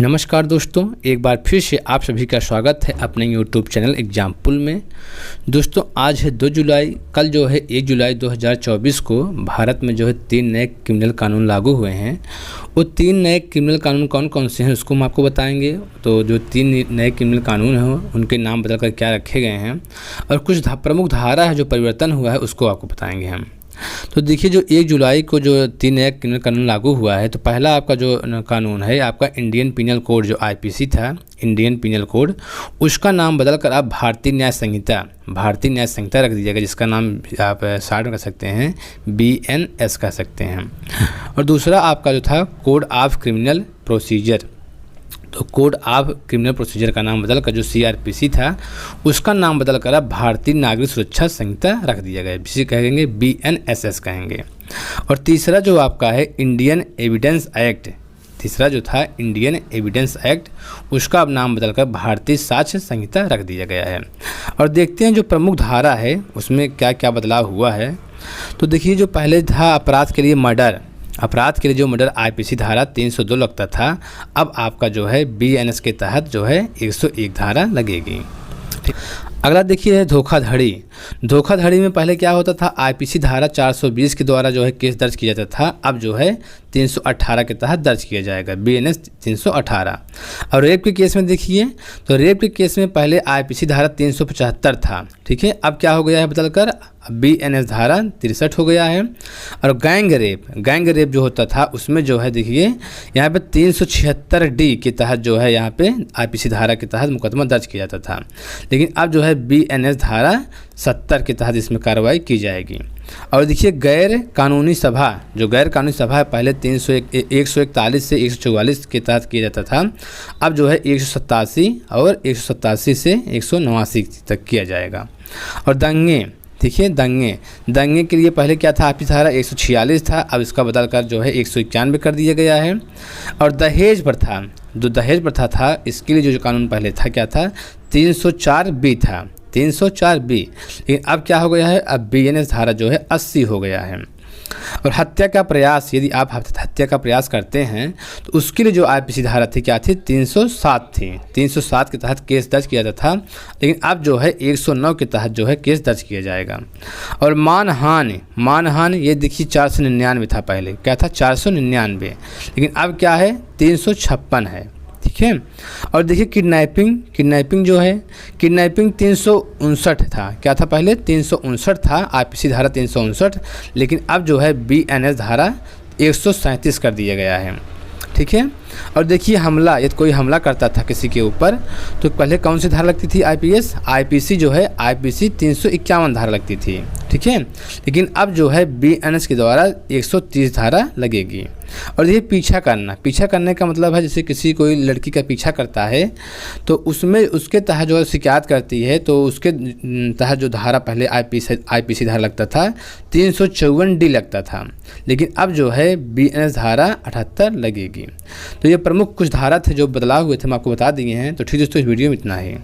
नमस्कार दोस्तों, एक बार फिर से आप सभी का स्वागत है अपने YouTube चैनल एग्जाम्पल में। दोस्तों आज है 2 जुलाई, कल जो है 1 जुलाई 2024 को भारत में जो है 3 नए क्रिमिनल कानून लागू हुए हैं। वो 3 नए क्रिमिनल कानून कौन कौन से हैं उसको हम आपको बताएंगे। तो जो 3 नए क्रिमिनल कानून हैं उनके नाम बदल कर क्या रखे गए हैं और कुछ प्रमुख धारा है जो परिवर्तन हुआ है उसको आपको बताएंगे हम। तो देखिए, जो 1 जुलाई को जो 3 नया क्रिमिनल कानून लागू हुआ है, तो पहला आपका जो कानून है आपका इंडियन पिनल कोड जो आईपीसी था, इंडियन पिनल कोड, उसका नाम बदल कर आप भारतीय न्याय संहिता रख दीजिएगा, जिसका नाम आप शार्ट में कर सकते हैं BNS कह सकते हैं। और दूसरा आपका जो था कोड ऑफ क्रिमिनल प्रोसीजर, तो कोड ऑफ क्रिमिनल प्रोसीजर का नाम बदल कर जो CRPC था उसका नाम बदल कर आप भारतीय नागरिक सुरक्षा संहिता रख दिया गया, जिसे कहेंगे BNSS कहेंगे। और तीसरा जो आपका है इंडियन एविडेंस एक्ट, तीसरा जो था इंडियन एविडेंस एक्ट, उसका अब नाम बदलकर भारतीय साक्ष्य संहिता रख दिया गया है। और देखते हैं जो प्रमुख धारा है उसमें क्या क्या बदलाव हुआ है। तो देखिए, जो पहले था अपराध के लिए जो मर्डर IPC धारा 302 लगता था, अब आपका जो है BNS के तहत जो है 101 धारा लगेगी। अगला देखिए है धोखाधड़ी में पहले क्या होता था, IPC धारा 420 के द्वारा जो है केस दर्ज किया जाता था, अब जो है 318 के तहत दर्ज किया जाएगा, BNS 318। और रेप के केस में देखिए, तो रेप के केस में पहले IPC धारा 375 था, ठीक है, अब क्या हो गया है बदलकर BNS धारा 63 हो गया है। और गैंग रेप जो होता था उसमें जो है देखिए यहाँ पे 376D के तहत जो है यहाँ पे IPC धारा के तहत मुकदमा दर्ज किया जाता था, लेकिन अब जो है BNS धारा 70 के तहत इसमें कार्रवाई की जाएगी। और देखिए गैर कानूनी सभा है पहले 141 से 144 के तहत किया जाता था, अब जो है 187 और 187 से 189 तक किया जाएगा। और देखिए दंगे के लिए पहले क्या था, IPC धारा 146 था, अब इसका बदल कर जो है 191 कर दिया गया है। और दहेज प्रथा था, इसके लिए जो कानून पहले था क्या था, 304B था, 304B, लेकिन अब क्या हो गया है, अब BNS धारा जो है 80 हो गया है। और हत्या का प्रयास, यदि आप हत्या का प्रयास करते हैं तो उसके लिए जो IPC धारा थी क्या थी, 307 थी, 307 के तहत केस दर्ज किया जाता था, लेकिन अब जो है 109 के तहत जो है केस दर्ज किया जाएगा। और मानहानि ये देखिए 499 था, पहले क्या था 499, लेकिन अब क्या है 356 है, ठीक है। और देखिए किडनैपिंग जो है, किडनैपिंग 359 था, क्या था पहले 359 था, IPC धारा 359, लेकिन अब जो है BNS धारा 137 कर दिया गया है, ठीक है। और देखिए हमला, यदि कोई हमला करता था किसी के ऊपर तो पहले कौन सी धारा लगती थी, IPC जो है IPC 351 धारा लगती थी, ठीक है, लेकिन अब जो है BNS के द्वारा 130 धारा लगेगी। और ये पीछा करने का मतलब है, जैसे किसी कोई लड़की का पीछा करता है तो उसमें उसके तहत जो शिकायत करती है तो उसके तहत जो धारा पहले IPC धारा लगता था 354D लगता था, लेकिन अब जो है BNS धारा 78 लगेगी। तो ये प्रमुख कुछ धारा थे जो बदलाव हुए थे, हम आपको बता दिए हैं। तो ठीक दोस्तों, इस वीडियो में इतना ही।